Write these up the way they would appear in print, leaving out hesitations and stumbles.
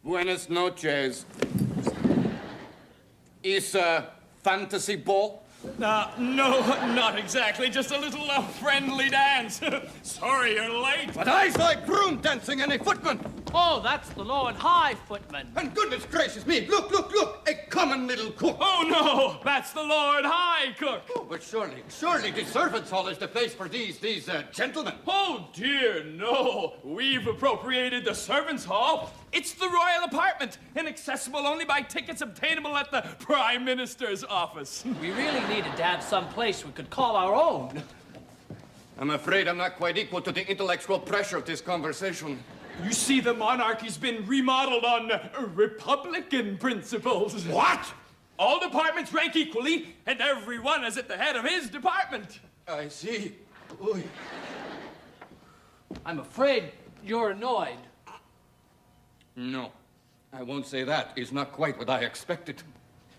Buenas noches. Is a fantasy ball? No, not exactly. Just a little friendly dance. Sorry you're late. But I saw a groom dancing and a footman. Oh, that's the Lord High Footman. And goodness gracious me, look, a common little cook. Oh, no, that's the Lord High Cook. Oh, but surely the servants' hall is the place for these gentlemen. Oh, dear, no. We've appropriated the servants' hall. It's the royal apartment, inaccessible only by tickets obtainable at the Prime Minister's office. We really needed to have some place we could call our own. I'm afraid I'm not quite equal to the intellectual pressure of this conversation. You see, the monarchy's been remodeled on Republican principles. What? All departments rank equally, and everyone is at the head of his department. I see. Oy. I'm afraid you're annoyed. No, I won't say that. It's not quite what I expected.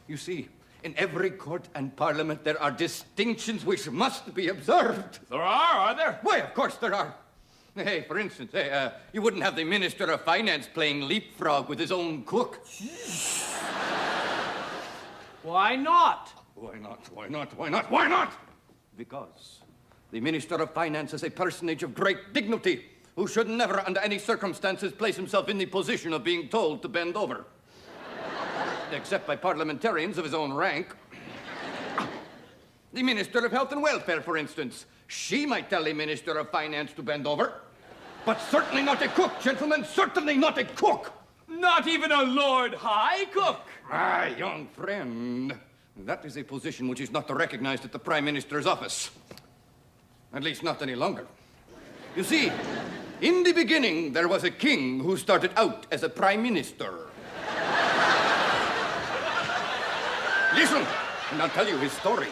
You see, in every court and parliament, there are distinctions which must be observed. There are there? Why, of course there are. Hey, for instance, you wouldn't have the Minister of Finance playing leapfrog with his own cook. Why not? Why not? Because the Minister of Finance is a personage of great dignity who should never, under any circumstances, place himself in the position of being told to bend over. Except by parliamentarians of his own rank. The Minister of Health and Welfare, for instance. She might tell the Minister of Finance to bend over. But certainly not a cook, gentlemen, certainly not a cook. Not even a Lord High Cook. Ah, young friend. That is a position which is not recognized at the Prime Minister's office. At least not any longer. You see, in the beginning, there was a king who started out as a Prime Minister. Listen, and I'll tell you his story.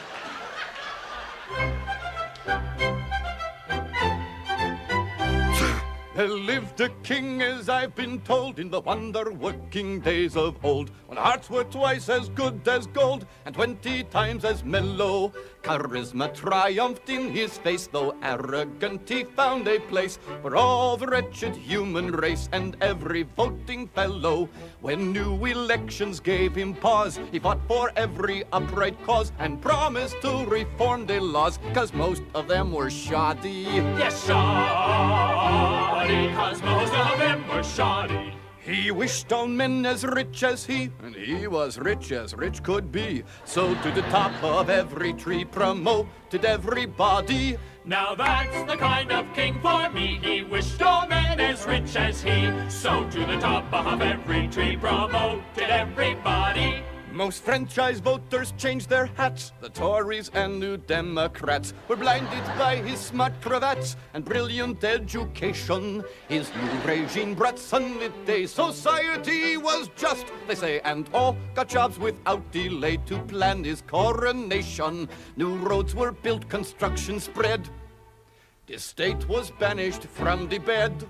There lived a king, as I've been told, in the wonder-working days of old, when hearts were twice as good as gold, and 20 times as mellow. Charisma triumphed in his face, though arrogant he found a place for all the wretched human race and every voting fellow. When new elections gave him pause, he fought for every upright cause and promised to reform their laws, 'cause most of them were shoddy. Yes, shoddy, 'cause most of them were shoddy. He wished all men as rich as he, and he was rich as rich could be. So to the top of every tree promoted everybody. Now that's the kind of king for me. He wished all men as rich as he. So to the top of every tree promoted everybody. Most franchise voters changed their hats. The Tories and New Democrats were blinded by his smart cravats and brilliant education. His new regime brought sunlit days. Society was just, they say, and all got jobs without delay to plan his coronation. New roads were built, construction spread. The state was banished from the bed.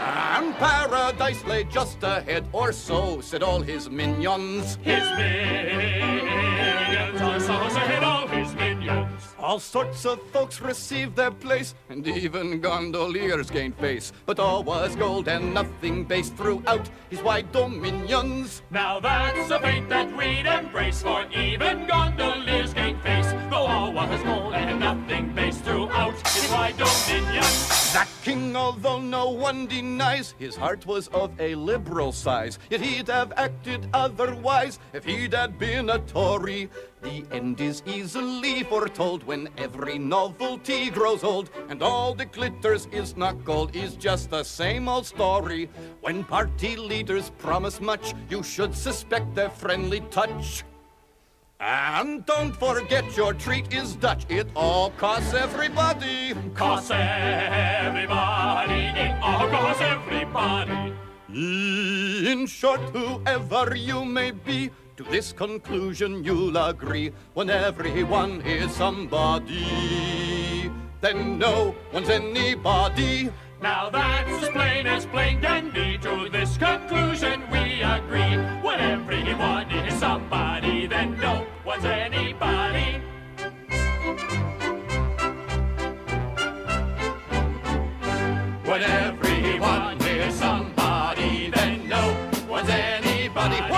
And paradise lay just ahead, or so said all his minions. His minions, or so said all his minions. All sorts of folks received their place, and even gondoliers gained face. But all was gold and nothing base throughout his wide dominions. Now that's a fate that we'd embrace, for even gondoliers gained face. Though all was gold and nothing base throughout his wide dominions. That king, although no one denies, his heart was of a liberal size, yet he'd have acted otherwise if he'd had been a Tory. The end is easily foretold when every novelty grows old, and all that glitters is not gold, is just the same old story. When party leaders promise much, you should suspect their friendly touch. And don't forget your treat is Dutch. It all costs everybody. Costs everybody. It all costs everybody. In short, whoever you may be, to this conclusion you'll agree. When everyone is somebody, then no one's anybody. Now that's as plain can be. To this conclusion we agree. When everyone is somebody, then no one's anybody. When everyone is somebody, then no one's everybody